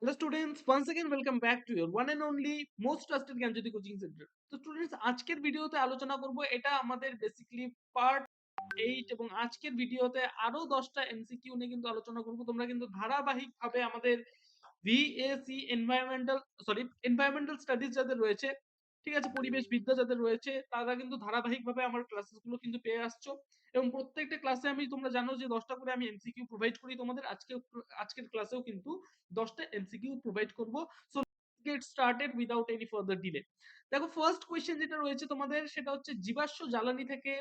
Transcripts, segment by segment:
Hello students, once again welcome back to your one and only most trusted Gyanjyoti coaching centre. তো students আজকের ভিডিওতে আলোচনা করব, এটা আমাদের বেসিক্যালি পার্ট 8 এবং আজকের ভিডিওতে আরো 10টা এমসিকিউ নিয়ে কিন্তু আলোচনা করব। তোমরা কিন্তু ধারাবাহিকভাবে আমাদের ভিএসি এনভায়রনমেন্টাল স্টাডিজ যাদের রয়েছে, ঠিক আছে, পরিবেশ বিদ্যা যাদের রয়েছে, তারা কিন্তু ধারাবাহিকভাবে আমার ক্লাসেসগুলো কিন্তু পেয়ে আসছো এবং প্রত্যেকটা ক্লাসে আমি, তোমরা জানো যে 10টা করে আমি এমসিকিউ প্রোভাইড করি তোমাদের। আজকের ক্লাসেও কিন্তু 10টা এমসিকিউ প্রোভাইড করব। So get started without any further delay. দেখো, ফার্স্ট কোয়েশ্চেন যেটা রয়েছে তোমাদের, সেটা হচ্ছে জীবাশ্ম জ্বালানি থেকে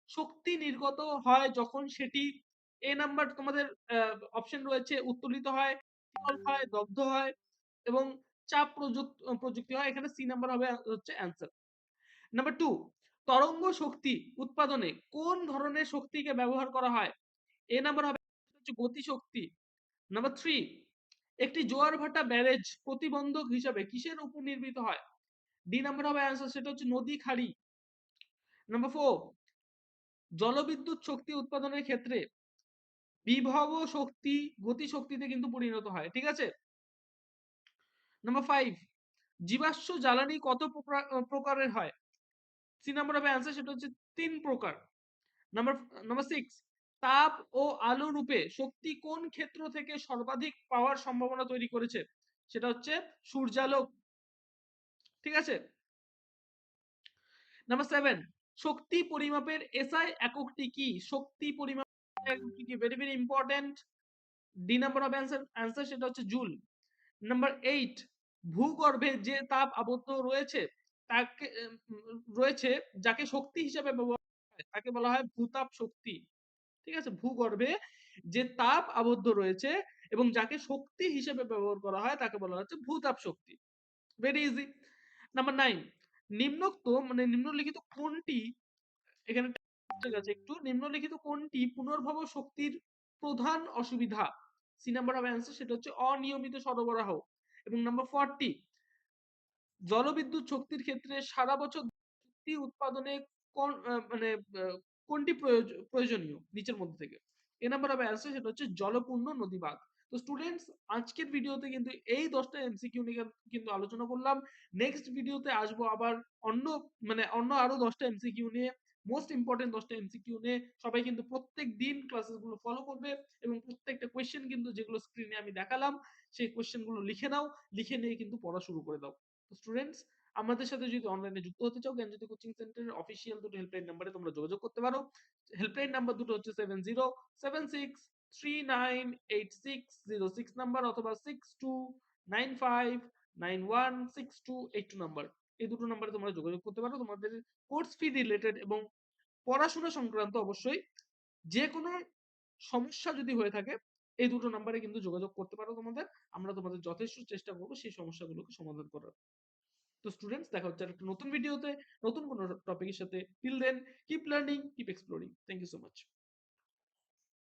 শক্তি নির্গত হয় যখন সেটি এ নাম্বার তোমাদের অপশন রয়েছে উত্তোলিত হয়, হয়, দগ্ধ হয় এবং চাপ প্রযুক্তি হয়। এখানে সি নাম্বার হবে হচ্ছে অ্যান্সার। নাম্বার 2, তরঙ্গ শক্তি উৎপাদনে কোন ধরনের শক্তিকে ব্যবহার করা হয়? এ নাম্বার হবে হচ্ছে গতি শক্তি। নাম্বার 3, একটি জোয়ার ভাটা ব্যারেজ প্রতিবন্ধক হিসাবে কিসের উপর নির্মিত হয়? ডি নাম্বার হবে অ্যান্সার, সেটা হচ্ছে নদী খাড়ি। নাম্বার 4, জলবিদ্যুৎ শক্তি উৎপাদনের ক্ষেত্রে বিভব শক্তি গতি শক্তিতে কিন্তু পরিণত হয়, ঠিক আছে। নাম্বার 5, জীবাশ্ম জ্বালানি কত প্রকারের হয়? সি নাম্বার হবে অ্যান্সার, সেটা হচ্ছে 3 প্রকার। নাম্বার নাম্বার 6, তাপ ও আলো রূপে শক্তি কোন ক্ষেত্র থেকে সর্বাধিক পাওয়ার সম্ভাবনা তৈরি করেছে? সেটা হচ্ছে সূর্যালোক, ঠিক আছে। নাম্বার 7, শক্তি পরিমাপের এসআই এককটি কি? শক্তি পরিমাপের এককটি কি? Very very important. D number হবে অ্যান্সার, সেটা হচ্ছে জুল। নাম্বার 8, ভূগর্ভে যে তাপ আবদ্ধ রয়েছে তাকে রয়েছে যাকে শক্তি হিসেবে ব্যবহার করা হয় তাকে বলা হয় ভূতাপ শক্তি, ঠিক আছে। ভূগর্ভে যে তাপ আবদ্ধ রয়েছে এবং যাকে শক্তি হিসেবে ব্যবহার করা হয় তাকে বলা হচ্ছে ভূতাপ শক্তি। Very easy. নাম্বার 9, নিম্নোক্ত মানে নিম্নলিখিত কোনটি, এখানে একটু নিম্নলিখিত কোনটি পুনর্ভব শক্তির প্রধান অসুবিধা? সি নাম্বার হবে অ্যান্সার, সেটা হচ্ছে অনিয়মিত সরবরাহ। এবং নাম্বার 40, জলবিদ্যুৎ শক্তির ক্ষেত্রে সারা বছর শক্তি উৎপাদনে কোন মানে কোনটি প্রয়োজনীয় নিচের মধ্যে থেকে? এ নাম্বার হবে অ্যান্সার, সেটা হচ্ছে জলপূর্ণ নদী বাঁধ। তো স্টুডেন্টস, আজকের ভিডিওতে কিন্তু এই 10টা এমসিকিউ নিয়ে কিন্তু আলোচনা করলাম। নেক্সট ভিডিওতে আসবো আবার অন্য আরো 10টা এমসিকিউ নিয়ে, মোস্ট ইম্পর্টেন্ট 10টা এমসিকিউ নিয়ে। সবাই কিন্তু প্রত্যেক দিন ক্লাসেস গুলো ফলো করবে এবং প্রত্যেকটা কোয়েশ্চেন কিন্তু যেগুলো স্ক্রিনে আমি দেখালাম সেই কোয়েশ্চেন গুলো লিখে নাও, লিখে নিয়ে কিন্তু পড়া শুরু করে দাও। তো স্টুডেন্টস, আমাদের সাথে যদি অনলাইনে যুক্ত হতে চাও, জ্ঞানজ্যোতি কোচিং সেন্টারের অফিসিয়াল দুটো হেল্পলাইন নাম্বারে তোমরা যোগাযোগ করতে পারো। হেল্পলাইন নাম্বার দুটো হচ্ছে 7076398606 নাম্বার অথবা 6295916282 নাম্বার। এই দুটো নাম্বারে তোমরা যোগাযোগ করতে পারো তোমাদের কোর্স ফি রিলেটেড এবং পড়াশোনা সংক্রান্ত অবশ্যই যে কোনো সমস্যা যদি হয়ে থাকে এই দুটো নাম্বারে কিন্তু যোগাযোগ করতে পারো তোমাদের। আমরা তোমাদের যথেষ্ট চেষ্টা করবো সেই সমস্যাগুলোকে সমাধান করার। তো স্টুডেন্টস, দেখা হচ্ছে একটা নতুন ভিডিওতে নতুন কোনো টপিকের সাথে। Till then, keep learning, keep exploring. Thank you so much.